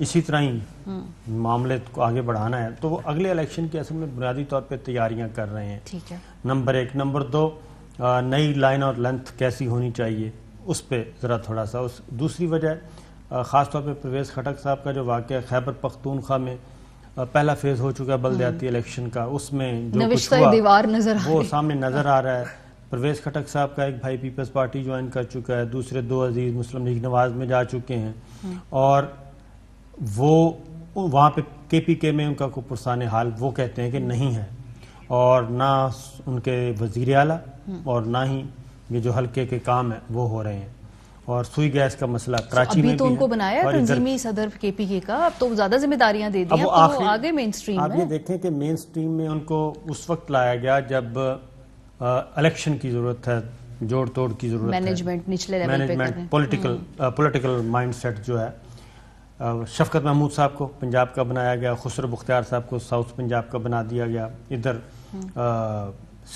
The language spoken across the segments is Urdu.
اسی طرح ہی معاملے کو آگے بڑھانا ہے تو وہ اگلے الیکشن کی اصل میں بنیادی طور پہ تیاریاں کر رہے ہیں. ٹھیک ہے. نمبر 1. نمبر 2, نئی لائن اور لینتھ کیسی ہونی چاہیے اس پہ ذرا تھوڑا سا. دوسری وجہ خاص طور پہ پرویز خٹک صاحب کا جو واقعہ خیبر پختونخوا میں پہلا فیز ہو چکا بلدیاتی الیکشن کا, اس میں جو کچھ ہوا دیوار نظر وہ سامنے نظر آ رہا ہے. پرویز خٹک صاحب کا ایک بھائی پیپلز پارٹی جوائن کر چکا ہے, دوسرے 2 عزیز مسلم لیگ نواز میں جا چکے ہیں, اور وہ وہاں پہ کے پی کے میں ان کا کوئی پرسان حال وہ کہتے ہیں کہ نہیں ہے, اور نہ ان کے وزیر اعلیٰ اور نہ ہی یہ جو حلقے کے کام ہیں وہ ہو رہے ہیں. اور سوئی گیس کا مسئلہ کراچی میں ابھی تو ان کو بنایا ہے تنظیمی صدر کے پی کے کا, اب تو زیادہ ذمہ داریاں دے دی ہیں, اب وہ آگے مین سٹریم میں. آپ یہ دیکھیں کہ مین سٹریم میں ان کو اس وقت لایا گیا جب الیکشن کی ضرورت ہے, جوڑ توڑ کی ضرورت ہے, مینجمنٹ نچلے لیول پہ مینجمنٹ پولیٹیکل مائنڈ سیٹ جو ہے. شفقت محمود صاحب کو پنجاب کا بنایا گیا, خسرو بختیار صاحب کو ساؤتھ پنجاب کا بنا دیا گیا, ادھر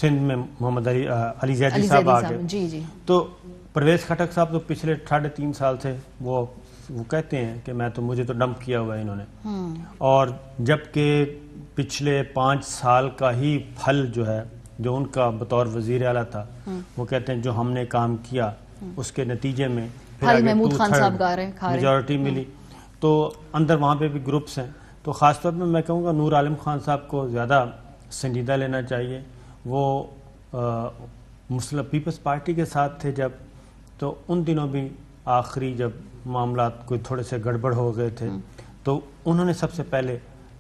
سندھ میں محمد علی زیدی صاحب آ گئے. جی جی. تو پرویز خٹک صاحب تو پچھلے 3.5 سال سے وہ کہتے ہیں کہ مجھے تو ڈمپ کیا ہوا ہے انہوں نے, اور جبکہ پچھلے 5 سال کا ہی پھل جو ہے جو ان کا بطور وزیر اعلیٰ تھا, وہ کہتے ہیں جو ہم نے کام کیا اس کے نتیجے میں محمود خان صاحب میجورٹی ملی. تو اندر وہاں پہ بھی گروپس ہیں, تو خاص طور پہ میں کہوں گا نور عالم خان صاحب کو زیادہ سنجیدہ لینا چاہیے. وہ مسلم پیپلز پارٹی کے ساتھ تھے جب, تو ان دنوں بھی آخری جب معاملات کوئی تھوڑے سے گڑبڑ ہو گئے تھے تو انہوں نے سب سے پہلے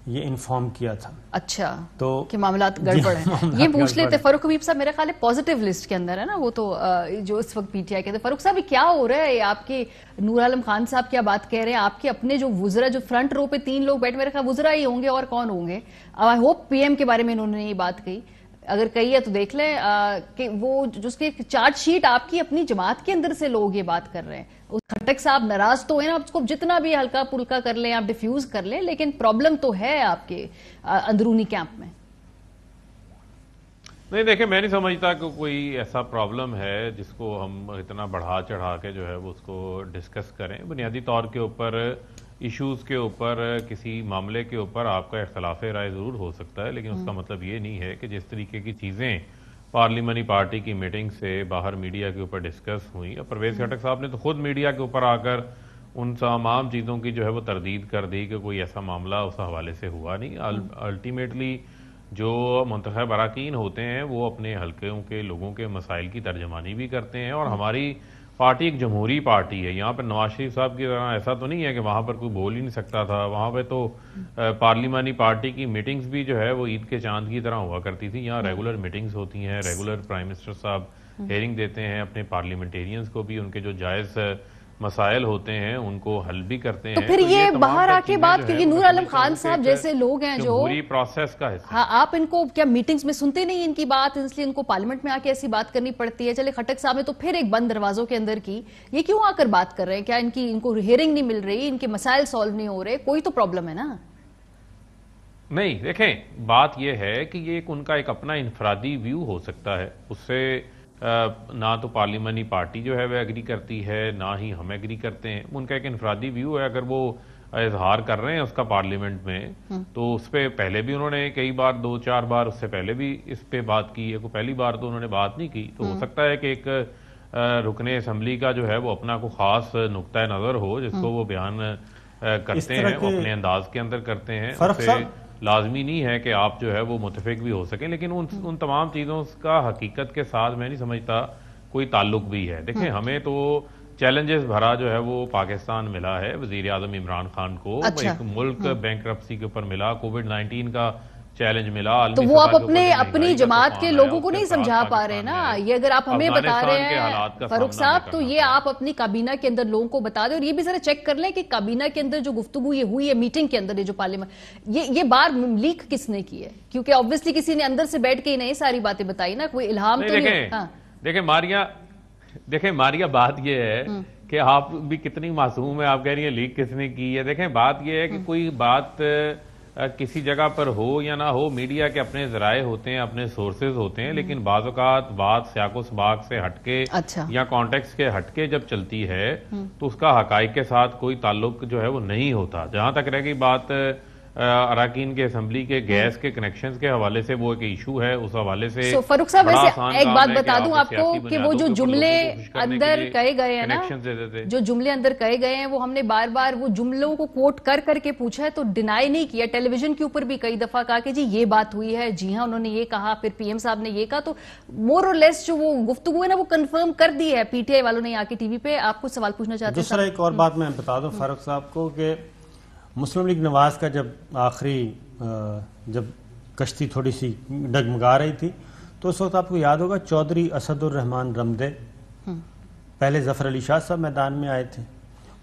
یہ انفارم کیا تھا. اچھا, تو کہ معاملات گڑبڑ ہیں. یہ پوچھ لیتے فاروق حبیب صاحب, میرا خیال ہے پازیٹیو لسٹ کے اندر ہے نا وہ, تو جو اس وقت پی ٹی آئی کہتے ہیں. فاروق صاحب کیا ہو رہا ہے, آپ کے نور عالم خان صاحب کیا بات کہہ رہے ہیں, آپ کے اپنے جو وزراء جو فرنٹ رو پہ 3 لوگ بیٹھے, میرے خیال وزراء ہی ہوں گے اور کون ہوں گے. آئی ہوپ پی ایم کے بارے میں انہوں نے یہ بات کہی, اگر کہی ہے تو دیکھ لیں کہ وہ جو اس کے چارج شیٹ آپ کی اپنی جماعت کے اندر سے لوگ یہ بات کر رہے ہیں. خٹک صاحب ناراض تو ہیں, آپ اس کو جتنا بھی ہلکا پلکا کر لیں, آپ ڈیفیوز کر لیں, لیکن پرابلم تو ہے آپ کے اندرونی کیمپ میں. نہیں دیکھیں, میں نہیں سمجھتا کہ کوئی ایسا پرابلم ہے جس کو ہم اتنا بڑھا چڑھا کے جو ہے وہ اس کو ڈسکس کریں. بنیادی طور کے اوپر ایشوز کے اوپر, کسی معاملے کے اوپر آپ کا اختلاف رائے ضرور ہو سکتا ہے, لیکن اس کا مطلب یہ نہیں ہے کہ جس طریقے کی چیزیں پارلیمانی پارٹی کی میٹنگ سے باہر میڈیا کے اوپر ڈسکس ہوئی, اور پرویز خٹک صاحب نے تو خود میڈیا کے اوپر آ کر ان تمام چیزوں کی جو ہے وہ تردید کر دی کہ کوئی ایسا معاملہ اس حوالے سے ہوا نہیں. الٹیمیٹلی جو منتخب اراکین ہوتے ہیں وہ اپنے حلقوں کے لوگوں کے مسائل کی ترجمانی بھی کرتے ہیں, اور ہماری پارٹی ایک جمہوری پارٹی ہے. یہاں پر نواز شریف صاحب کی طرح ایسا تو نہیں ہے کہ وہاں پر کوئی بول ہی نہیں سکتا تھا. وہاں پہ تو پارلیمانی پارٹی کی میٹنگز بھی جو ہے وہ عید کے چاند کی طرح ہوا کرتی تھی. یہاں ریگولر میٹنگز ہوتی ہیں, ریگولر پرائم منسٹر صاحب ہیئرنگ دیتے ہیں, اپنے پارلیمنٹیرینز کو بھی ان کے جو جائز مسائل ہوتے ہیں ان کو حل بھی کرتے ہیں. تو پھر یہ باہر آ کے بات, کیونکہ نور عالم خان صاحب جیسے لوگ ہیں جو پوری پروسیس کا حصہ, ہاں آپ ان کو کیا میٹنگز میں سنتے نہیں ان کی بات, اس لیے ان کو پارلیمنٹ میں آ کے ایسی بات کرنی پڑتی ہے. چلے خٹک صاحب نے تو پھر ایک بند دروازوں کے اندر کی, یہ کیوں آ کر بات کر رہے ہیں؟ کیا ان کو ہیئرنگ نہیں مل رہی, ان کے مسائل سالو نہیں ہو رہے, کوئی تو پرابلم ہے نا. نہیں دیکھیں, بات یہ ہے کہ یہ ان کا ایک اپنا انفرادی ویو ہو سکتا ہے, اس سے نہ تو پارلیمانی پارٹی جو ہے وہ ایگری کرتی ہے, نہ ہی ہم ایگری کرتے ہیں. ان کا ایک انفرادی ویو ہے, اگر وہ اظہار کر رہے ہیں اس کا پارلیمنٹ میں, تو اس پہ پہلے بھی انہوں نے کئی بار 2-4 بار اس سے پہلے بھی اس پہ بات کی ہے. پہلی بار تو انہوں نے بات نہیں کی, تو ہو سکتا ہے کہ ایک رکن اسمبلی کا جو ہے وہ اپنا کوئی خاص نقطہ نظر ہو جس کو وہ بیان کرتے ہیں, وہ اپنے انداز کے اندر کرتے ہیں. لازمی نہیں ہے کہ آپ جو ہے وہ متفق بھی ہو سکیں, لیکن ان تمام چیزوں کا حقیقت کے ساتھ میں نہیں سمجھتا کوئی تعلق بھی ہے. دیکھیں, ہمیں تو چیلنجز بھرا جو ہے وہ پاکستان ملا ہے وزیر اعظم عمران خان کو. ایک ملک بینکرپسی کے اوپر ملا, کووڈ-19 کا چیلنج ملا, تو وہ آپ اپنی جماعت کے لوگوں کو نہیں سمجھا پا رہے نا. یہ اگر آپ ہمیں بتا رہے ہیں فاروق صاحب, تو یہ آپ اپنی کابینہ کے اندر لوگوں کو بتا دیں, اور یہ بھی ذرا چیک کر لیں کہ کابینہ کے اندر جو گفتگو یہ ہوئی ہے میٹنگ کے اندر, یہ جو پارلیمنٹ یہ بار لیک کس نے کی ہے, کیونکہ obviously کسی نے اندر سے بیٹھ کے ہی نہیں ساری باتیں بتائی نا, کوئی الہام تو نہیں. دیکھیں ماریا, بات یہ ہے کہ آپ بھی کتنی معصوم ہے, آپ کہہ رہی ہیں لیک کس نے کی ہے. دیکھیں بات یہ ہے کہ کوئی بات کسی جگہ پر ہو یا نہ ہو، میڈیا کے اپنے ذرائع ہوتے ہیں، اپنے سورسز ہوتے ہیں، لیکن بعض اوقات بات سیاق و سباق سے ہٹ کے یا کانٹیکس کے ہٹ کے جب چلتی ہے تو اس کا حقائق کے ساتھ کوئی تعلق جو ہے وہ نہیں ہوتا. جہاں تک رہ گئی بات اراکین کے اسمبلی کے گیس کے کنیکشنز کے حوالے سے، وہ ایک ایشو ہے، اس حوالے سے فاروق صاحب ایک بات بتا دوں آپ کو کہ وہ جو جملے اندر کہے گئے ہیں نا، جو جملے اندر کہے گئے ہیں وہ ہم نے بار بار وہ جملوں کو کوٹ کر کر کے پوچھا ہے تو ڈینائی نہیں کیا. ٹیلی ویژن کے اوپر بھی کئی دفعہ کہا کہ جی یہ بات ہوئی ہے، جی ہاں انہوں نے یہ کہا، پھر پی ایم صاحب نے یہ کہا، تو مور اور لیس جو وہ گفتگو ہے نا وہ کنفرم کر دی ہے پی ٹی آئی والوں نے آ کے ٹی وی پہ. آپ کچھ سوال پوچھنا چاہتے ہیں؟ دوسرا ایک اور بات میں بتا دوں فاروق صاحب کو کہ مسلم لیگ نواز کا جب آخری جب کشتی تھوڑی سی ڈگمگا رہی تھی تو اس وقت آپ کو یاد ہوگا چودھری اسد الرحمان رمدے، پہلے ظفر علی شاہ صاحب میدان میں آئے تھے،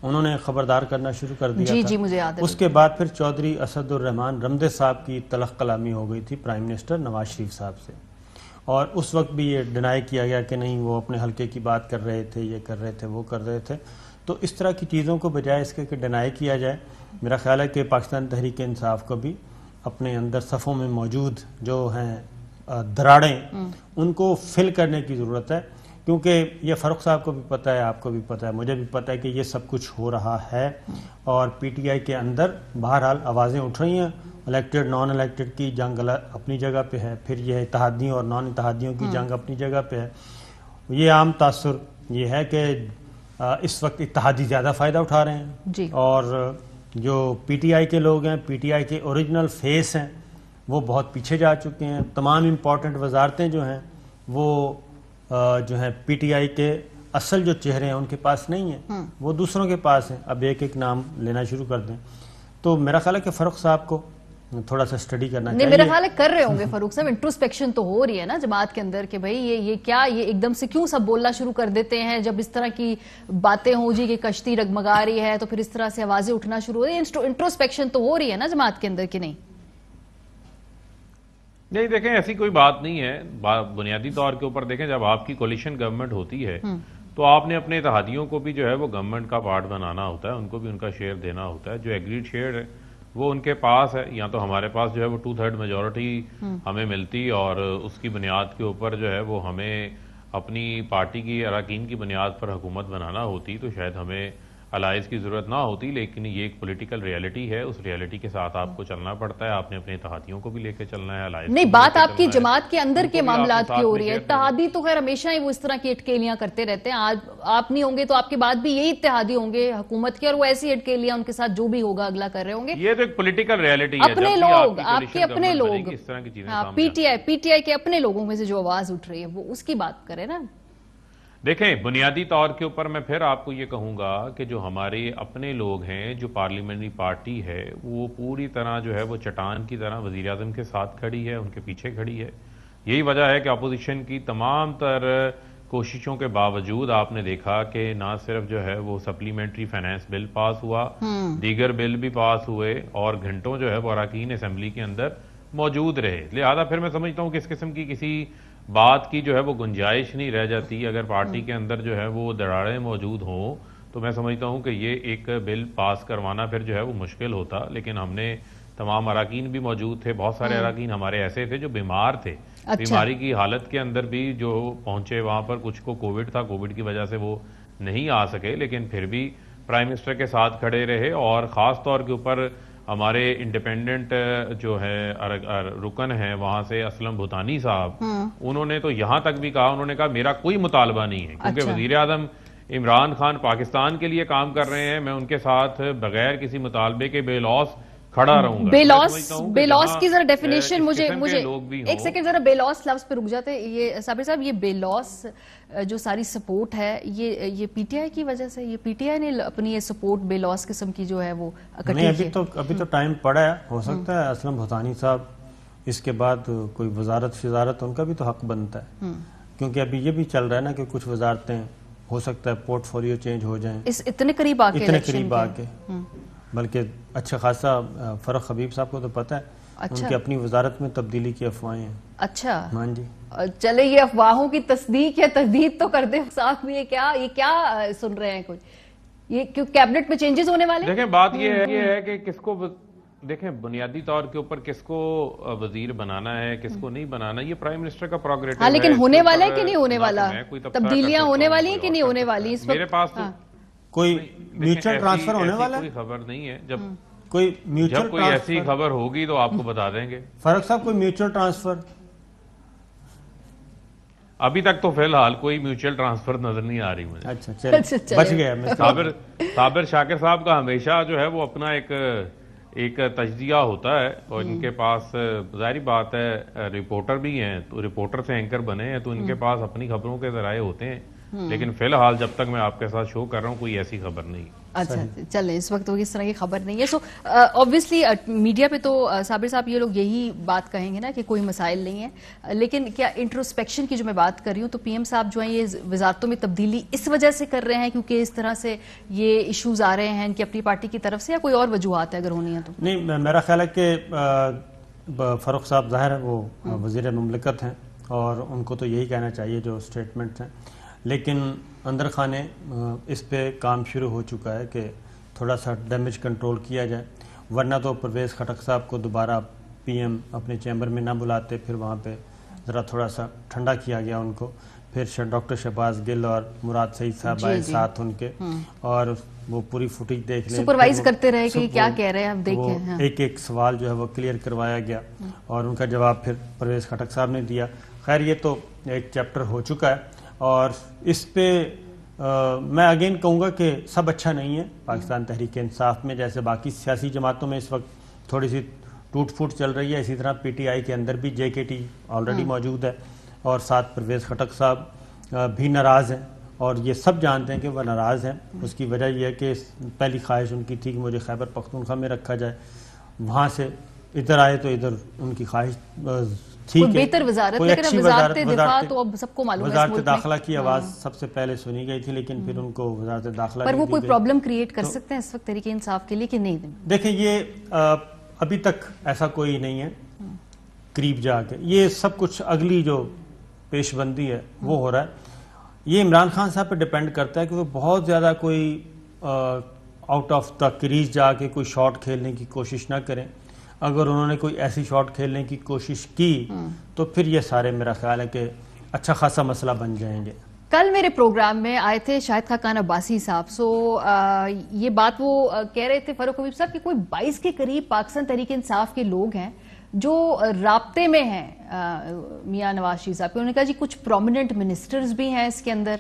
انہوں نے خبردار کرنا شروع کر دیا تھا. جی مجھے یاد ہے. اس کے بعد پھر چودھری اسد الرحمان رمدے صاحب کی تلخ کلامی ہو گئی تھی پرائم منسٹر نواز شریف صاحب سے، اور اس وقت بھی یہ ڈینائی کیا گیا کہ نہیں وہ اپنے حلقے کی بات کر رہے تھے، یہ کر رہے تھے، وہ کر رہے تھے. تو اس طرح کی چیزوں کو بجائے اس کے کہ ڈینائی کیا جائے، میرا خیال ہے کہ پاکستان تحریک انصاف کو بھی اپنے اندر صفوں میں موجود جو ہیں دراڑیں ان کو فل کرنے کی ضرورت ہے، کیونکہ یہ فاروق صاحب کو بھی پتہ ہے، آپ کو بھی پتہ ہے، مجھے بھی پتہ ہے کہ یہ سب کچھ ہو رہا ہے. اور پی ٹی آئی کے اندر بہرحال آوازیں اٹھ رہی ہیں، الیکٹڈ نان الیکٹڈ کی جنگ اپنی جگہ پہ ہے، پھر یہ اتحادیوں اور نان اتحادیوں کی جنگ اپنی جگہ پہ ہے. یہ عام تاثر یہ ہے کہ اس وقت اتحادی زیادہ فائدہ اٹھا رہے ہیں، اور جو پی ٹی آئی کے لوگ ہیں، پی ٹی آئی کے اوریجنل فیس ہیں، وہ بہت پیچھے جا چکے ہیں. تمام امپورٹنٹ وزارتیں جو ہیں وہ جو ہیں پی ٹی آئی کے اصل جو چہرے ہیں ان کے پاس نہیں ہیں، وہ دوسروں کے پاس ہیں. اب ایک ایک نام لینا شروع کر دیں تو میرا خیال ہے کہ فاروق صاحب کو تھوڑا سا اسٹڈی کرنا چاہیے. میرا خیال ہے کر رہے ہوں گے فاروق صاحب، انٹروسپیکشن تو ہو رہی ہے نا جماعت کے اندر کہ بھائی یہ کیا، یہ ایک دم سے کیوں سب بولنا شروع کر دیتے ہیں جب اس طرح کی باتیں ہوں جی کہ کشتی ڈگمگا رہی ہے تو پھر اس طرح سے آوازیں اٹھنا شروع ہو رہی ہیں. انٹروسپیکشن تو ہو رہی ہے نا جماعت کے اندر کہ نہیں؟ نہیں دیکھیں ایسی کوئی بات نہیں ہے. بنیادی طور کے اوپر دیکھیں جب آپ کی کولیشن گورنمنٹ ہوتی ہے تو آپ نے اپنے اتحادیوں کو بھی جو ہے وہ گورنمنٹ کا پارٹ بنانا ہوتا ہے، ان کو بھی ان کا شیئر دینا ہوتا ہے. جو ایگریڈ شیئر ہے وہ ان کے پاس ہے، یا تو ہمارے پاس جو ہے وہ 2/3 میجورٹی ہمیں ملتی اور اس کی بنیاد کے اوپر جو ہے وہ ہمیں اپنی پارٹی کی اراکین کی بنیاد پر حکومت بنانا ہوتی تو شاید ہمیں الائز کی ضرورت نہ ہوتی. لیکن یہ ایک پولیٹیکل ریالٹی ہے، اس ریالٹی کے ساتھ آپ کو چلنا پڑتا ہے. آپ نے اپنے اتحادیوں کو بھی لے کے چلنا ہے. الائز نہیں، بات آپ کی جماعت کے اندر کے معاملات کی ہو رہی ہے. اتحادی تو خیر ہمیشہ ہی وہ اس طرح کی اٹکیلیاں کرتے رہتے ہیں. آج آپ نہیں ہوں گے تو آپ کے بعد بھی یہی اتحادی ہوں گے حکومت کے، اور وہ ایسی اٹکیلیاں ان کے ساتھ جو بھی ہوگا اگلا کر رہے ہوں گے. یہ تو ایک پولیٹیکل ریالٹی ہے. اپنے لوگ، آپ کے اپنے لوگ، اس طرح کی چیزیں پی ٹی آئی کے اپنے لوگوں میں سے جو آواز اٹھ رہی ہے وہ اس کی بات کریں نا. دیکھیں بنیادی طور کے اوپر میں پھر آپ کو یہ کہوں گا کہ جو ہمارے اپنے لوگ ہیں، جو پارلیمنٹری پارٹی ہے، وہ پوری طرح جو ہے وہ چٹان کی طرح وزیر اعظم کے ساتھ کھڑی ہے، ان کے پیچھے کھڑی ہے. یہی وجہ ہے کہ اپوزیشن کی تمام تر کوششوں کے باوجود آپ نے دیکھا کہ نہ صرف جو ہے وہ سپلیمنٹری فائنانس بل پاس ہوا، دیگر بل بھی پاس ہوئے اور گھنٹوں جو ہے وہ اراکین اسمبلی کے اندر موجود رہے. لہذا پھر میں سمجھتا ہوں کہ اس قسم کی کسی بات کی جو ہے وہ گنجائش نہیں رہ جاتی. اگر پارٹی کے اندر جو ہے وہ دراڑیں موجود ہوں تو میں سمجھتا ہوں کہ یہ ایک بل پاس کروانا پھر جو ہے وہ مشکل ہوتا. لیکن ہم نے تمام اراکین بھی موجود تھے، بہت سارے اراکین ہمارے ایسے تھے جو بیمار تھے، بیماری کی حالت کے اندر بھی جو پہنچے وہاں پر. کچھ کو کووڈ تھا، کووڈ کی وجہ سے وہ نہیں آ سکے، لیکن پھر بھی پرائم منسٹر کے ساتھ کھڑے رہے. اور خاص طور کے اوپر ہمارے انڈیپینڈنٹ جو ہے رکن ہیں وہاں سے اسلم بھوتانی صاحب، انہوں نے تو یہاں تک بھی کہا، انہوں نے کہا میرا کوئی مطالبہ نہیں ہے، کیونکہ وزیر اعظم عمران خان پاکستان کے لیے کام کر رہے ہیں، میں ان کے ساتھ بغیر کسی مطالبے کے بے لوس کھڑا رہوں گا. بے لوس کی ذرا ڈیفینیشن مجھے ایک سیکنڈ ذرا بے لوس لفظ پہ رک جاتے. یہ صابر صاحب یہ بے لوس جو ساری سپورٹ ہے یہ پی ٹی آئی کی وجہ سے، یہ پی ٹی آئی نے اپنی یہ سپورٹ بے لوس قسم کی جو ہے وہ نہیں، ابھی تو ٹائم پڑا ہے. ہو سکتا ہے اسلم بھوتانی صاحب اس کے بعد کوئی وزارت ان کا بھی تو حق بنتا ہے، کیونکہ ابھی یہ بھی چل رہا ہے نا کہ کچھ وزارتیں ہو سکتا ہے پورٹ فولیو چینج ہو جائیں اتنے قریب آ کے. بلکہ اچھا خاصا فرق حبیب صاحب کو تو پتہ ہے، ان کی اپنی وزارت میں تبدیلی کی افواہیں ہیں. اچھا ہاں جی، چلے یہ افواہوں کی تصدیق یا تردید تو کر دے صاحب. یہ کیا سن رہے ہیں کوئی، یہ کیوں کیبنٹ میں چینجز ہونے والے؟ دیکھیں بات یہ ہے کہ کس کو دیکھیں بنیادی طور کے اوپر کس کو وزیر بنانا ہے کس کو نہیں بنانا یہ پرائم منسٹر کا پروگریٹو ہے. لیکن ہونے والا ہے کہ نہیں ہونے والا, تبدیلیاں ہونے والی ہیں کہ نہیں ہونے والی اس وقت؟ میرے پاس کوئی میوچل ٹرانسفر ہونے والا ہے؟ کوئی خبر نہیں ہے. جب کوئی ایسی خبر ہوگی تو آپ کو بتا دیں گے. فاروق صاحب کوئی میوچل ٹرانسفر ابھی تک تو فی الحال کوئی میوچل ٹرانسفر نظر نہیں آ رہی مجھے. اچھا بچ گیا. صابر شاکر صاحب کا ہمیشہ جو ہے وہ اپنا ایک تجزیہ ہوتا ہے اور ان کے پاس ظاہری بات ہے رپورٹر بھی ہیں تو رپورٹر سے اینکر بنے ہیں تو ان کے پاس اپنی خبروں کے ذرائع ہوتے ہیں. لیکن فی الحال جب تک میں آپ کے ساتھ شو کر رہا ہوں کوئی ایسی خبر نہیں. اچھا چلیں اس وقت اس طرح کی خبر نہیں ہے. سو آبویسلی میڈیا پہ تو صابر صاحب یہ لوگ یہی بات کہیں گے نا کہ کوئی مسائل نہیں ہے, لیکن کیا انٹروسپیکشن کی جو میں بات کر رہی ہوں تو پی ایم صاحب جو ہیں یہ وزارتوں میں تبدیلی اس وجہ سے کر رہے ہیں کیونکہ اس طرح سے یہ ایشوز آ رہے ہیں ان کی اپنی پارٹی کی طرف سے, یا کوئی اور وجوہات ہے اگر ہونی ہے تو؟ نہیں, میرا خیال ہے کہ فاروق صاحب ظاہر ہے وہ وزیر مملکت ہیں اور ان کو تو یہی کہنا چاہیے جو اسٹیٹمنٹس ہیں, لیکن اندر خانے اس پہ کام شروع ہو چکا ہے کہ تھوڑا سا ڈیمیج کنٹرول کیا جائے, ورنہ تو پرویز خٹک صاحب کو دوبارہ پی ایم اپنے چیمبر میں نہ بلاتے, پھر وہاں پہ ذرا تھوڑا سا ٹھنڈا کیا گیا ان کو, پھر ڈاکٹر شہباز گل اور مراد سعید صاحب آئے ساتھ ان کے اور وہ پوری فوٹیج دیکھ لیں, سپروائز کرتے رہے کہ کیا کہہ رہے ہیں ہم دیکھیں, ایک سوال جو ہے وہ کلیئر کروایا گیا اور ان کا جواب پھر پرویز خٹک صاحب نے دیا. خیر یہ تو ایک چیپٹر ہو چکا ہے اور اس پہ میں اگین کہوں گا کہ سب اچھا نہیں ہے پاکستان تحریک انصاف میں, جیسے باقی سیاسی جماعتوں میں اس وقت تھوڑی سی ٹوٹ پھوٹ چل رہی ہے, اسی طرح پی ٹی آئی کے اندر بھی جے کے ٹی آلریڈی موجود ہے اور ساتھ پرویز خٹک صاحب بھی ناراض ہیں اور یہ سب جانتے ہیں کہ وہ ناراض ہیں. اس کی وجہ یہ ہے کہ پہلی خواہش ان کی تھی کہ مجھے خیبر پختونخوا میں رکھا جائے, وہاں سے ادھر آئے تو ادھر ان کی خواہش ٹھیک ہے, بہتر وزارت, کوئی اچھی وزارت داخلہ کی آواز سب سے پہلے سنی گئی تھی, لیکن پھر ان کو وزارت داخلہ پر وہ کوئی پرابلم کریٹ کر سکتے ہیں اس وقت تحریک انصاف کے لیے کہ نہیں؟ دیکھیں یہ ابھی تک ایسا کوئی نہیں ہے قریب جا کے, یہ سب کچھ اگلی جو پیش بندی ہے وہ ہو رہا ہے. یہ عمران خان صاحب پہ ڈیپینڈ کرتا ہے کہ وہ بہت زیادہ کوئی آؤٹ آف دا کریز جا کے کوئی شاٹ کھیلنے کی کوشش نہ کریں. اگر انہوں نے کوئی ایسی شاٹ کھیلنے کی کوشش کی تو پھر یہ سارے میرا خیال ہے کہ اچھا خاصا مسئلہ بن جائیں گے. کل میرے پروگرام میں آئے تھے شاہد خاقان عباسی صاحب, یہ بات وہ کہہ رہے تھے فاروق حبیب صاحب کہ کوئی 22 کے قریب پاکستان تحریک انصاف کے لوگ ہیں جو رابطے میں ہیں میاں نواز شریف صاحب کے. انہوں نے کہا جی کچھ پرومیننٹ منسٹرز بھی ہیں اس کے اندر,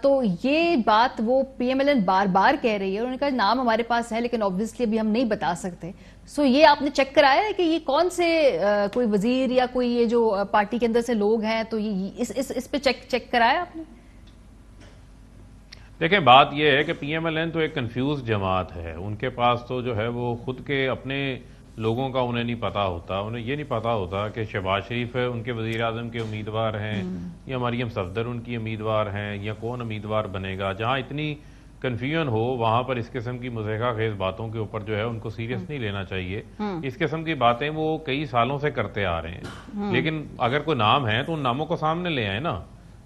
تو یہ بات وہ پی ایم ایل این بار بار کہہ رہی ہے. انہوں نے کہا نام ہمارے پاس ہے لیکن obviously ابھی ہم نہیں بتا سکتے. سو یہ آپ نے چیک کرایا ہے کہ یہ کون سے کوئی وزیر یا کوئی یہ جو پارٹی کے اندر سے لوگ ہیں, تو اس پہ چیک کرایا آپ نے؟ دیکھیں بات یہ ہے کہ پی ایم ایل این تو ایک کنفیوز جماعت ہے, ان کے پاس تو جو ہے وہ خود کے اپنے لوگوں کا انہیں نہیں پتا ہوتا. انہیں یہ نہیں پتا ہوتا کہ شہباز شریف ان کے وزیر اعظم کے امیدوار ہیں یا مریم صفدر ان کی امیدوار ہیں یا کون امیدوار بنے گا. جہاں اتنی کنفیوژن ہو وہاں پر اس قسم کی مضحکہ خیز باتوں کے اوپر جو ہے ان کو سیریس نہیں لینا چاہیے. اس قسم کی باتیں وہ کئی سالوں سے کرتے آ رہے ہیں, لیکن اگر کوئی نام ہے تو ان ناموں کو سامنے لے آئیں نا,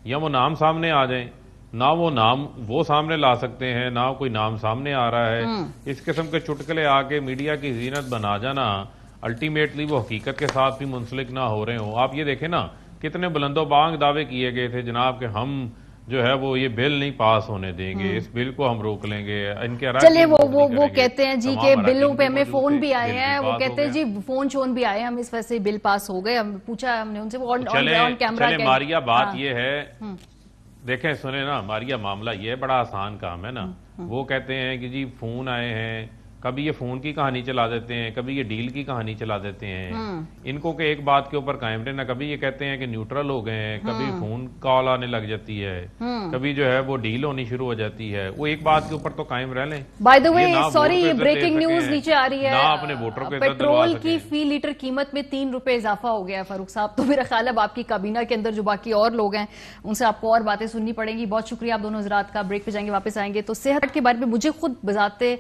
یا وہ نام سامنے آ جائیں. نہ وہ نام وہ سامنے لا سکتے ہیں نہ کوئی نام سامنے آ رہا ہے. اس قسم کے چٹکلے آ کے میڈیا کی زینت بنا جانا, الٹیمیٹلی وہ حقیقت کے ساتھ بھی منسلک نہ ہو رہے ہوں. آپ یہ دیکھیں نا کتنے بلند و بانگ دعوے کیے گئے تھے جناب کہ ہم جو ہے وہ یہ بل نہیں پاس ہونے دیں گے, اس بل کو ہم روک لیں گے. ان کے چلے وہ کہتے ہیں جی کہ بلوں پہ ہمیں فون بھی آئے ہیں, وہ کہتے ہیں جی فون شون بھی آئے ہیں, ہم اس وجہ سے بل پاس ہو گئے. ہم پوچھا ہم نے ان سے, وہ آن کیمرہ. چلے ماریا بات یہ ہے, دیکھیں سنیں نا ماریا, معاملہ یہ بڑا آسان کام ہے نا. وہ کہتے ہیں کہ جی فون آئے ہیں, کبھی یہ فون کی کہانی چلا دیتے ہیں, کبھی یہ ڈیل کی کہانی چلا دیتے ہیں. ان کو کہ ایک بات کے اوپر قائم رہنا, کبھی یہ کہتے ہیں کہ نیوٹرل ہو گئے ہیں, کبھی فون کال آنے لگ جاتی ہے, کبھی جو ہے وہ ڈیل ہونی شروع ہو جاتی ہے. وہ ایک بات کے اوپر تو قائم رہ لیں. بائی دا وے سوری, یہ بریکنگ نیوز نیچے آ رہی ہے, نہ اپنے ووٹروں کو پیٹرول کی فی لیٹر قیمت میں 3 روپے اضافہ ہو گیا ہے فاروق صاحب. تو میرا خیال ہے اب آپ کی کابینہ کے اندر جو باقی اور لوگ ہیں ان سے آپ کو اور باتیں سننی پڑیں گی. بہت شکریہ آپ دونوں حضرات کا. بریک پہ جائیں گے, واپس آئیں گے. تو صحت کے بارے میں مجھے خود بذاتے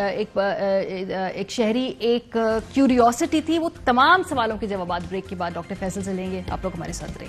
ایک شہری ایک کیوریوسٹی تھی. وہ تمام سوالوں کے جوابات بریک کے بعد ڈاکٹر فیصل سے لیں گے. آپ لوگ ہمارے ساتھ رہیں.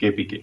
KPK,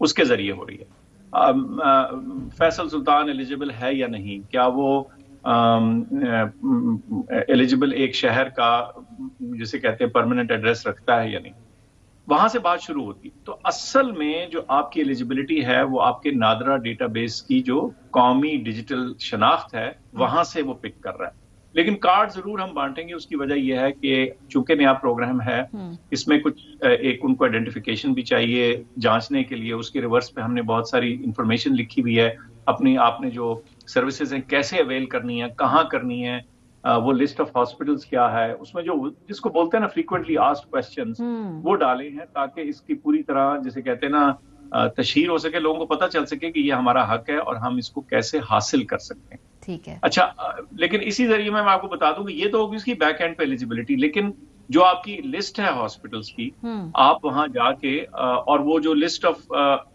اس کے ذریعے ہو رہی ہے. فیصل سلطان ایلیجبل ہے یا نہیں, کیا وہ ایلیجبل ایک شہر کا جسے کہتے ہیں پرماننٹ ایڈریس رکھتا ہے یا نہیں, وہاں سے بات شروع ہوتی. تو اصل میں جو آپ کی ایلیجبلٹی ہے وہ آپ کے نادرا ڈیٹا بیس کی جو قومی ڈیجیٹل شناخت ہے وہاں سے وہ پک کر رہا ہے. لیکن کارڈ ضرور ہم بانٹیں گے, اس کی وجہ یہ ہے کہ چونکہ نیا پروگرام ہے, اس میں کچھ ایک ان کو آئیڈینٹیفیکیشن بھی چاہیے جانچنے کے لیے. اس کے ریورس پہ ہم نے بہت ساری انفارمیشن لکھی ہوئی ہے اپنی, آپ نے جو سروسز ہیں کیسے اویل کرنی ہے, کہاں کرنی ہے, وہ لسٹ آف ہاسپٹلس کیا ہے, اس میں جو جس کو بولتے ہیں نا فریکوینٹلی آسکڈ کوسچنز وہ ڈالے ہیں تاکہ اس کی پوری طرح جسے کہتے ہیں نا تشہیر ہو سکے, لوگوں کو پتہ چل سکے کہ یہ ہمارا حق ہے اور ہم اس کو کیسے حاصل کر سکتے ہیں. ٹھیک ہے. اچھا, لیکن اسی ذریعے میں آپ کو بتا دوں کہ یہ تو ہوگی اس کی بیک اینڈ پہ ایلیجبلٹی, لیکن جو آپ کی لسٹ ہے ہاسپٹلس کی, آپ وہاں جا کے اور وہ جو لسٹ آف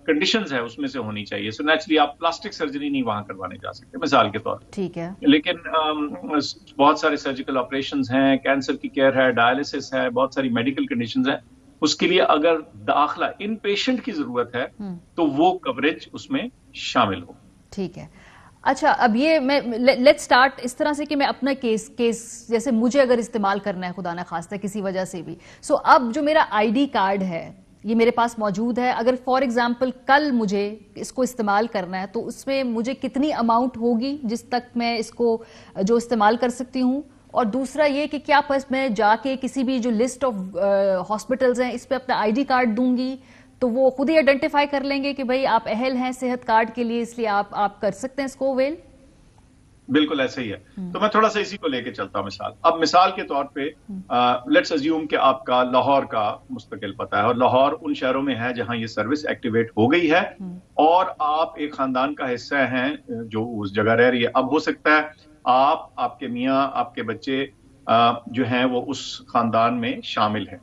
کنڈیشنز ہے اس میں سے ہونی چاہیے. سو نیچرلی آپ پلاسٹک سرجری نہیں وہاں کروانے جا سکتے مثال کے طور پر, ٹھیک ہے, لیکن بہت سارے سرجیکل آپریشنز ہیں, کینسر کی کیئر ہے, ڈائلسس ہے, بہت ساری میڈیکل کنڈیشنز ہیں, اس کے لیے اگر داخلہ ان پیشنٹ کی ضرورت ہے تو وہ کوریج اس میں شامل ہو. ٹھیک ہے. اچھا, اب یہ میں لیٹ سٹارٹ اس طرح سے کہ میں اپنا کیس جیسے مجھے اگر استعمال کرنا ہے خدا نہ خواستہ کسی وجہ سے بھی, سو اب جو میرا آئی ڈی کارڈ ہے یہ میرے پاس موجود ہے, اگر فار ایگزامپل کل مجھے اس کو استعمال کرنا ہے تو اس میں مجھے کتنی اماؤنٹ ہوگی جس تک میں اس کو جو استعمال کر سکتی ہوں؟ اور دوسرا یہ کہ کیا بس میں جا کے کسی بھی جو لسٹ آف ہاسپٹلز ہیں اس پہ اپنا آئی ڈی کارڈ دوں گی تو وہ خود ہی آئیڈینٹیفائی کر لیں گے کہ بھئی آپ اہل ہیں صحت کارڈ کے لیے, اس لیے آپ کر سکتے ہیں اس کو اویل؟ بالکل ایسا ہی ہے. تو میں تھوڑا سا اسی کو لے کے چلتا ہوں مثال. اب مثال کے طور پہ لیٹس ازیوم کہ آپ کا لاہور کا مستقل پتہ ہے اور لاہور ان شہروں میں ہے جہاں یہ سروس ایکٹیویٹ ہو گئی ہے اور آپ ایک خاندان کا حصہ ہیں جو اس جگہ رہ رہی ہے. اب ہو سکتا ہے آپ کے میاں, آپ کے بچے جو ہیں وہ اس خاندان میں شامل ہیں,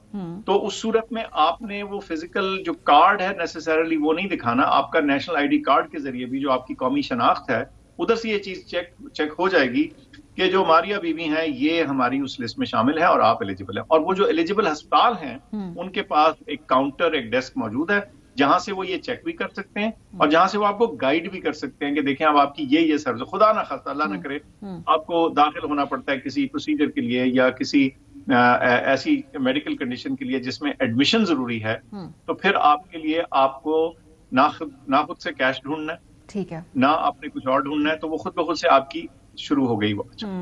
تو اس صورت میں آپ نے وہ فزیکل جو کارڈ ہے نیسیسریلی وہ نہیں دکھانا. آپ کا نیشنل آئی ڈی کارڈ کے ذریعے بھی جو آپ کی قومی شناخت ہے ادھر سے یہ چیز چیک ہو جائے گی کہ جو ماریا بی بی ہیں یہ ہماری اس لسٹ میں شامل ہے اور آپ ایلیجبل ہیں. اور وہ جو ایلیجبل ہسپتال ہیں ان کے پاس ایک کاؤنٹر, ایک ڈیسک موجود ہے جہاں سے وہ یہ چیک بھی کر سکتے ہیں اور جہاں سے وہ آپ کو گائیڈ بھی کر سکتے ہیں کہ دیکھیں اب آپ کی یہ سروس, خدا نہ خواستہ اللہ نہ کرے آپ کو داخل ہونا پڑتا ہے کسی پروسیجر کے لیے یا کسی ایسی میڈیکل کنڈیشن کے لیے جس میں ایڈمیشن ضروری ہے, تو پھر آپ کے لیے آپ کو نہ خود سے کیش ڈھونڈنا ہے, ٹھیک ہے, نہ آپ نے کچھ اور ڈھونڈنا ہے, تو وہ خود بخود سے آپ کی شروع ہو گئی.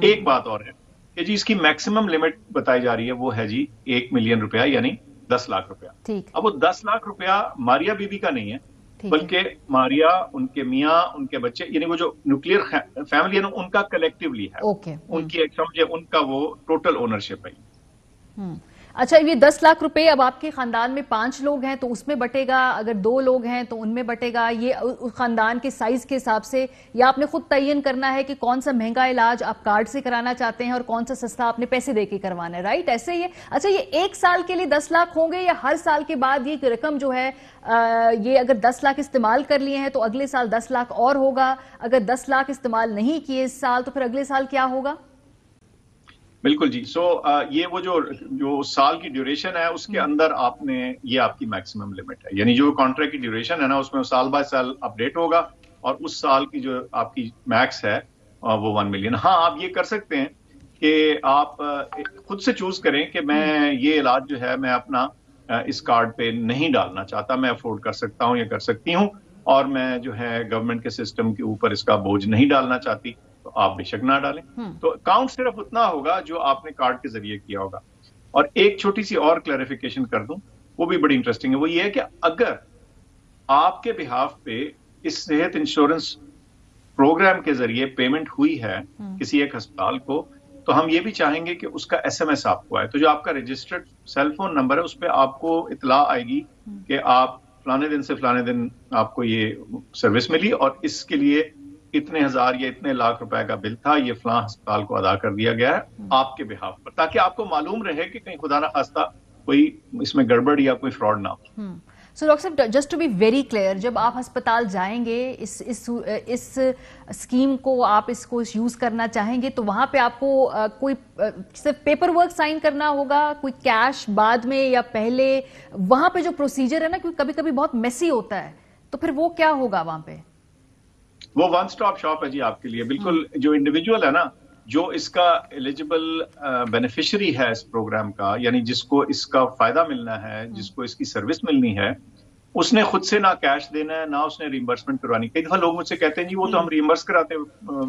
ایک بات اور ہے کہ جی اس کی میکسیمم لمٹ بتائی جا رہی ہے وہ ہے جی 1 ملین روپیہ یعنی 10 لاکھ روپیہ. اب وہ 10 لاکھ روپیہ ماریا بی بی کا نہیں ہے بلکہ ماریا, ان کے میاں, ان کے بچے, یعنی وہ جو نیوکلیئر فیملی ہے نا ان کا کلیکٹیولی ہے, ان کی ایک سمجھے ان کا وہ ٹوٹل اونرشپ ہے. اچھا, یہ 10 لاکھ روپے اب آپ کے خاندان میں 5 لوگ ہیں تو اس میں بٹے گا, اگر 2 لوگ ہیں تو ان میں بٹے گا, یہ خاندان کے سائز کے حساب سے, یا آپ نے خود تعین کرنا ہے کہ کون سا مہنگا علاج آپ کارڈ سے کرانا چاہتے ہیں اور کون سا سستا آپ نے پیسے دے کے کروانا ہے, رائٹ؟ ایسے ہی ہے. اچھا, یہ ایک سال کے لیے 10 لاکھ ہوں گے یا ہر سال کے بعد یہ رقم جو ہے یہ اگر 10 لاکھ استعمال کر لیے ہیں تو اگلے سال 10 لاکھ اور ہوگا, اگر 10 لاکھ استعمال نہیں کیے اس سال تو پھر اگلے سال کیا ہوگا؟ بالکل جی. سو یہ وہ جو سال کی ڈیوریشن ہے اس کے اندر آپ نے یہ آپ کی میکسیمم لمٹ ہے, یعنی جو کانٹریکٹ کی ڈیوریشن ہے نا اس میں سال بائی سال اپڈیٹ ہوگا اور اس سال کی جو آپ کی میکس ہے وہ 1 ملین. ہاں, آپ یہ کر سکتے ہیں کہ آپ خود سے چوز کریں کہ میں یہ علاج جو ہے میں اپنا اس کارڈ پہ نہیں ڈالنا چاہتا, میں افورڈ کر سکتا ہوں یا کر سکتی ہوں, اور میں جو ہے گورنمنٹ کے سسٹم کے اوپر اس کا بوجھ نہیں ڈالنا چاہتی, تو آپ بے شک نہ ڈالیں. تو کاؤنٹ صرف اتنا ہوگا جو آپ نے کارڈ کے ذریعے کیا ہوگا. اور ایک چھوٹی سی اور کلیریفیکیشن کر دوں, وہ بھی بڑی انٹرسٹنگ ہے, وہ یہ ہے کہ اگر آپ کے بہاف پہ اس صحت انشورنس پروگرام کے ذریعے پیمنٹ ہوئی ہے کسی ایک ہسپتال کو, تو ہم یہ بھی چاہیں گے کہ اس کا SMS آپ کو آئے. تو جو آپ کا رجسٹرڈ سیل فون نمبر ہے اس پہ آپ کو اطلاع آئے گی کہ آپ فلانے دن سے فلانے دن آپ کو یہ سروس ملی اور اس کے لیے اتنے ہزار یا اتنے لاکھ روپے کا بل تھا, یہ فلاں ہسپتال کو ادا کر دیا گیا ہے آپ کے بہاف پر, تاکہ آپ کو معلوم رہے کہ کہیں خدا نہ خواستہ کوئی اس میں گڑبڑ یا کوئی فراڈ نہ ہو. سو ڈاکٹر صاحب, just to be very clear, جب آپ ہسپتال جائیں گے اس اسکیم کو آپ اس کو یوز کرنا چاہیں گے تو وہاں پہ آپ کو کوئی صرف پیپر ورک سائن کرنا ہوگا, کوئی کیش بعد میں یا پہلے, وہاں پہ جو پروسیجر ہے نا کیونکہ کبھی کبھی بہت میسی ہوتا ہے, تو پھر وہ کیا ہوگا وہاں پہ؟ وہ ون سٹاپ شاپ ہے جی آپ کے لیے. بالکل جو انڈیویجول ہے نا, جو اس کا ایلیجبل بینیفیشری ہے اس پروگرام کا, یعنی جس کو اس کا فائدہ ملنا ہے, جس کو اس کی سروس ملنی ہے, اس نے خود سے نہ کیش دینا ہے, نہ اس نے ریمبرسمنٹ کروانی. کئی دفعہ لوگ مجھ سے کہتے ہیں جی وہ تو ہم ریمبرس کراتے ہیں,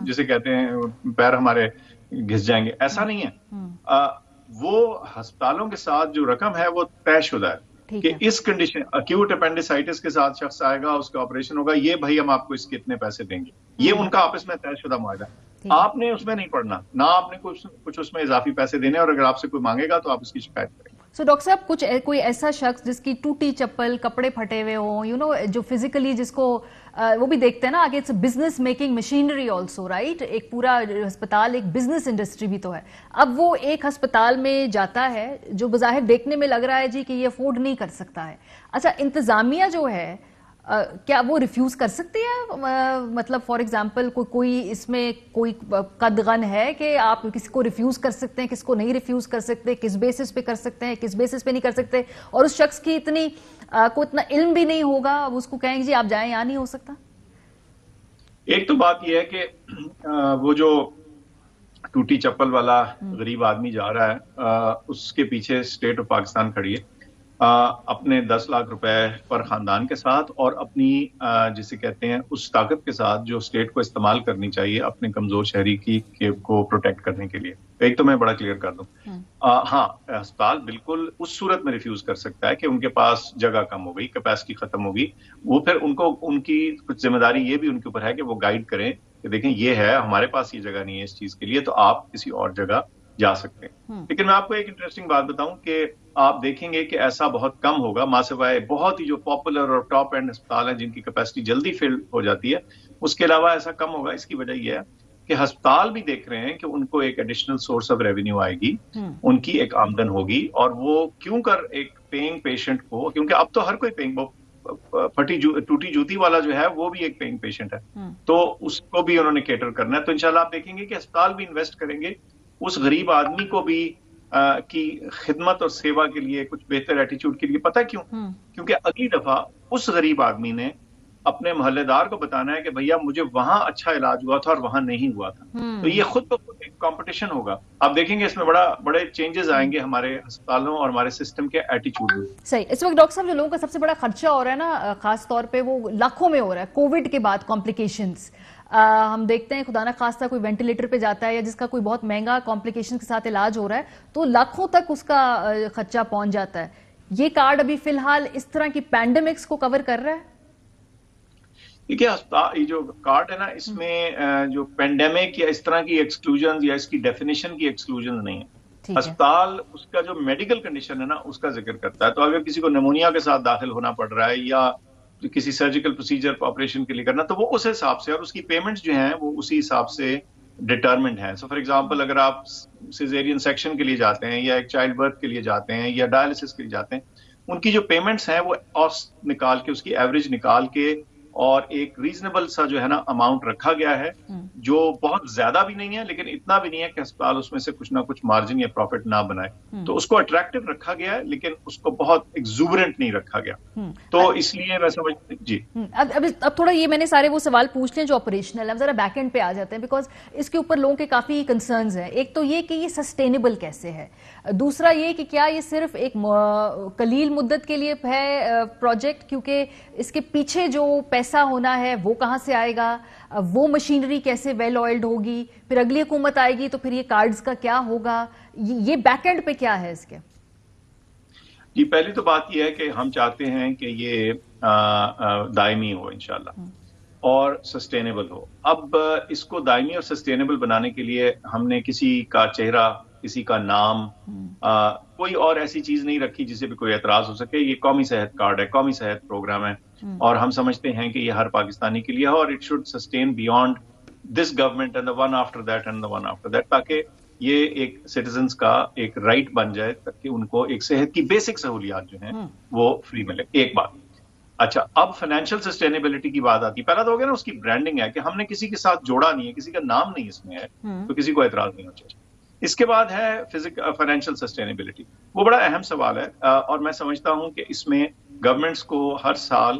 جسے کہتے ہیں پیر ہمارے گھس جائیں گے. ایسا نہیں ہے. وہ ہسپتالوں کے ساتھ جو رقم ہے وہ طے شدہ ہے کہ اس کنڈیشن اکیوٹ اپینڈیسائٹس کے ساتھ شخص آئے گا, اس کا آپریشن ہوگا, یہ بھائی ہم آپ کو اس کے اتنے پیسے دیں گے. یہ ان کا آپس میں طے شدہ معاہدہ ہے. آپ نے اس میں نہیں پڑنا, نہ آپ نے کچھ اس میں اضافی پیسے دینے, اور اگر آپ سے کوئی مانگے گا تو آپ اس کی شکایت کریں. سو ڈاکٹر صاحب کوئی ایسا شخص جس کی ٹوٹی چپل, کپڑے پھٹے ہوئے ہوں, جو فزیکلی جس کو وہ بھی دیکھتے ہیں نا آگے, it's business making machinery also, right, ایک پورا ہسپتال ایک بزنس انڈسٹری بھی تو ہے. اب وہ ایک ہسپتال میں جاتا ہے جو بظاہر دیکھنے میں لگ رہا ہے جی کہ یہ افورڈ نہیں کر سکتا ہے. اچھا, انتظامیہ جو ہے کیا وہ ریفیوز کر سکتی ہے؟ مطلب فار ایگزامپل کوئی اس میں کوئی قدغن ہے کہ آپ کسی کو ریفیوز کر سکتے ہیں, کس کو نہیں ریفیوز کر سکتے, کس بیسس پہ کر سکتے ہیں, کس بیسس پہ نہیں کر سکتے, اور اس شخص کی کو اتنا علم بھی نہیں ہوگا, اب اس کو کہیں گے جی آپ جائیں, یہاں نہیں ہو سکتا؟ ایک تو بات یہ ہے کہ وہ جو ٹوٹی چپل والا غریب آدمی جا رہا ہے, اس کے پیچھے اسٹیٹ آف پاکستان کھڑی ہے اپنے 10 لاکھ روپے پر خاندان کے ساتھ, اور اپنی جسے کہتے ہیں اس طاقت کے ساتھ جو اسٹیٹ کو استعمال کرنی چاہیے اپنے کمزور شہری کو پروٹیکٹ کرنے کے لیے. ایک تو میں بڑا کلیئر کر دوں, ہاں ہسپتال بالکل اس صورت میں ریفیوز کر سکتا ہے کہ ان کے پاس جگہ کم ہو گئی, کیپیسٹی ختم ہوگی. وہ پھر ان کی کچھ ذمہ داری یہ بھی ان کے اوپر ہے کہ وہ گائیڈ کریں کہ دیکھیں یہ ہے, ہمارے پاس یہ جگہ نہیں ہے اس چیز کے لیے, تو آپ کسی اور جگہ جا سکتے ہیں. لیکن میں آپ کو ایک انٹرسٹنگ بات بتاؤں کہ آپ دیکھیں گے کہ ایسا بہت کم ہوگا, ماں سوائے بہت ہی جو پاپولر اور ٹاپ اینڈ ہسپتال ہیں جن کی کیپیسٹی جلدی فل ہو جاتی ہے, اس کے علاوہ ایسا کم ہوگا. اس کی وجہ یہ ہے کہ ہسپتال بھی دیکھ رہے ہیں کہ ان کو ایک ایڈیشنل سورس آف ریونیو آئے گی, ان کی ایک آمدن ہوگی, اور وہ کیوں کر ایک پیئنگ پیشنٹ کو, کیونکہ اب تو ہر کوئی پیئنگ, ٹوٹی جوتی والا جو ہے وہ بھی ایک پیئنگ پیشنٹ ہے, تو اس کو بھی انہوں نے کیٹر کرنا ہے. تو انشاءاللہ آپ دیکھیں گے کہ ہسپتال بھی انویسٹ کریں گے اس غریب آدمی کو بھی کی خدمت اور سیوا کے لیے, کچھ بہتر ایٹیچیوڈ کے لیے. پتہ کیوں؟ کیونکہ اگلی دفعہ اس غریب آدمی نے اپنے محلے دار کو بتانا ہے کہ بھیا مجھے وہاں اچھا علاج ہوا تھا اور وہاں نہیں ہوا تھا. تو یہ خود بخود ایک کمپٹیشن ہوگا. آپ دیکھیں گے اس میں بڑے چینجز آئیں گے ہمارے ہسپتالوں اور ہمارے سسٹم کے ایٹیچیوڈ میں. صحیح. اس وقت ڈاکٹر صاحب جو لوگوں کا سب سے بڑا خرچہ ہو رہا ہے نا, خاص طور پہ وہ لاکھوں میں ہو رہا ہے کووڈ کے بعد, کمپلیکیشنز ہم دیکھتے ہیں, خدا نہ خواستہ کوئی وینٹیلیٹر پہ جاتا ہے یا جس کا کوئی بہت مہنگا کمپلیکیشن کے ساتھ علاج ہو رہا ہے تو لاکھوں تک اس کا خرچہ پہنچ جاتا ہے. یہ کارڈ ابھی فی الحال اس طرح کی پینڈیمکس کو کور کر رہا ہے؟ دیکھیے یہ جو کارڈ ہے نا, اس میں جو پینڈیمک یا اس طرح کی ایکسکلوژن یا اس کی ڈیفینیشن کی ایکسکلوژن نہیں ہے. ہسپتال اس کا جو میڈیکل کنڈیشن ہے نا اس کا ذکر کرتا ہے. تو اگر کسی کو نیمونیا کے ساتھ داخل ہونا پڑ رہا ہے یا کسی سرجیکل پروسیجر آپریشن کے لیے کرنا, تو وہ اس حساب سے, اور اس کی پیمنٹس جو ہیں وہ اسی حساب سے ڈٹرمنڈ ہیں. سو فار ایگزامپل اگر آپ سیزیرین سیکشن کے لیے جاتے ہیں یا ایک چائلڈ برتھ کے لیے جاتے ہیں یا ڈائلسس کے لیے جاتے ہیں, ان کی جو پیمنٹس ہیں وہ کاسٹ نکال کے, اس کی ایوریج نکال کے, اور ایک ریزنیبل سا جو ہے نا اماؤنٹ رکھا گیا ہے, جو بہت زیادہ بھی نہیں ہے لیکن اتنا بھی نہیں ہے کہ اسپتال اس میں سے کچھ نہ کچھ مارجن یا پروفٹ نہ بنائے. تو اس کو اٹریکٹیو رکھا گیا ہے لیکن اس کو بہت ایگزوبرنٹ نہیں رکھا گیا. تو اس لیے میں سمجھتا جی اب تھوڑا یہ میں نے سارے وہ سوال پوچھ لیں جو آپریشنل ہیں, ذرا بیک اینڈ پہ آ جاتے ہیں, بیکاز اس کے اوپر لوگوں کے کافی کنسرنز ہیں. ایک تو یہ کہ یہ سسٹینیبل کیسے ہے, دوسرا یہ کہ کیا یہ صرف ایک قلیل مدت کے لیے ہے پروجیکٹ, کیونکہ اس کے پیچھے جو پیسہ ہونا ہے وہ کہاں سے آئے گا, وہ مشینری کیسے ویل آئلڈ ہوگی, پھر اگلی حکومت آئے گی تو پھر یہ کارڈز کا کیا ہوگا, یہ بیک اینڈ پہ کیا ہے اس کے؟ جی پہلی تو بات یہ ہے کہ ہم چاہتے ہیں کہ یہ دائمی ہو انشاءاللہ اور سسٹینیبل ہو. اب اس کو دائمی اور سسٹینیبل بنانے کے لیے ہم نے کسی کا چہرہ, کسی کا نام, کوئی اور ایسی چیز نہیں رکھی جسے بھی کوئی اعتراض ہو سکے. یہ قومی صحت کارڈ ہے, قومی صحت پروگرام ہے, اور ہم سمجھتے ہیں کہ یہ ہر پاکستانی کے لیے ہے, اور it should sustain beyond this government and the one after that and the one after that, تاکہ یہ ایک سٹیزنز کا ایک رائٹ بن جائے, تاکہ ان کو ایک صحت کی بیسک سہولیات جو ہیں وہ فری ملے. ایک بات. اچھا, اب فائنینشیل سسٹینیبلٹی کی بات آتی ہے. پہلا تو ہو گیا نا اس کی برانڈنگ ہے کہ ہم نے کسی کے ساتھ جوڑا نہیں ہے, کسی کا نام نہیں اس میں ہے, تو کسی کو اعتراض نہیں ہونا چاہیے. اس کے بعد ہے فائنینشیل سسٹینیبلٹی. وہ بڑا اہم سوال ہے, اور میں سمجھتا ہوں کہ اس میں گورنمنٹس کو ہر سال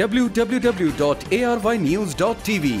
www.arYnews.tv।